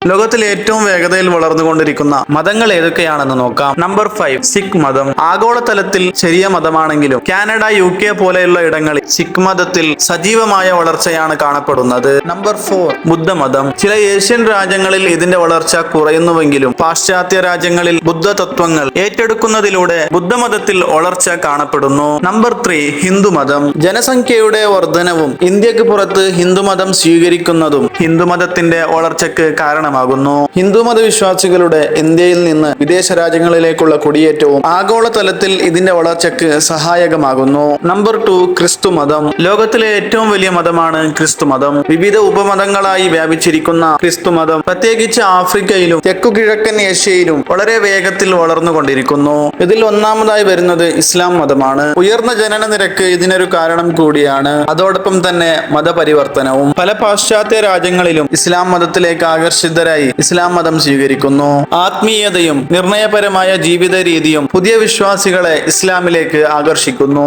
ലോകത്തിൽ ഏറ്റവും വേഗതയിൽ വളർന്നുകൊണ്ടിരിക്കുന്ന മതങ്ങൾ ഏതൊക്കെയാണെന്ന് നോക്കാം. നമ്പർ 5, സിഖ് മതം. ആഗോളതലത്തിൽ ചെറിയ മതമാണെങ്കിലും കാനഡ, UK പോലെയുള്ള ഇടങ്ങളിൽ സിഖ് മതത്തിൽ സജീവമായ വളർച്ചയാണ് കാണപ്പെടുന്നത്. നമ്പർ 4, ബുദ്ധമതം. ചില ഏഷ്യൻ രാജ്യങ്ങളിൽ ഇതിന്റെ വളർച്ച കുറയുന്നുവെങ്കിലും പാശ്ചാത്യ രാജ്യങ്ങളിൽ ബുദ്ധ തത്വങ്ങൾ ഏറ്റെടുക്കുന്നതിലൂടെ ബുദ്ധമതത്തിൽ വളർച്ച കാണപ്പെടുന്നു. നമ്പർ 3, ഹിന്ദുമതം. ജനസംഖ്യയുടെ വർധനവും ഇന്ത്യക്ക് പുറത്ത് ഹിന്ദുമതം സ്വീകരിക്കുന്നതും ഹിന്ദുമതത്തിന്റെ വളർച്ചയ്ക്ക് കാരണമാകുന്നു. ഹിന്ദുമത വിശ്വാസികളുടെ ഇന്ത്യയിൽ നിന്ന് വിദേശ രാജ്യങ്ങളിലേക്കുള്ള കുടിയേറ്റവും ആഗോളതലത്തിൽ ഇതിന്റെ വളർച്ചയ്ക്ക് സഹായകമാകുന്നു. നമ്പർ 2, ക്രിസ്തുമതം. ലോകത്തിലെ ഏറ്റവും വലിയ മതമാണ് ക്രിസ്തുമതം. വിവിധ ഉപമതങ്ങളായി വ്യാപിച്ചിരിക്കുന്ന ക്രിസ്തുമതം പ്രത്യേകിച്ച് ആഫ്രിക്കയിലും തെക്കുകിഴക്കൻ ഏഷ്യയിലും വളരെ വേഗത്തിൽ വളർന്നുകൊണ്ടിരിക്കുന്നു. ഇതിൽ ഒന്നാമതായി വരുന്നത് ഇസ്ലാം മതമാണ്. ഉയർന്ന ജനന നിരക്ക് ഇതിനൊരു കാരണം കൂടിയാണ്. അതോടൊപ്പം തന്നെ മതപരിവർത്തനവും. പല പാശ്ചാത്യ രാജ്യങ്ങളിലും ഇസ്ലാം മതത്തിലേക്ക് ആകർഷിതരായി ഇസ്ലാം മതം സ്വീകരിക്കുന്നു. ആത്മീയതയും നിർണയപരമായ ജീവിത രീതിയും പുതിയ വിശ്വാസികളെ ഇസ്ലാമിലേക്ക് ആകർഷിക്കുന്നു.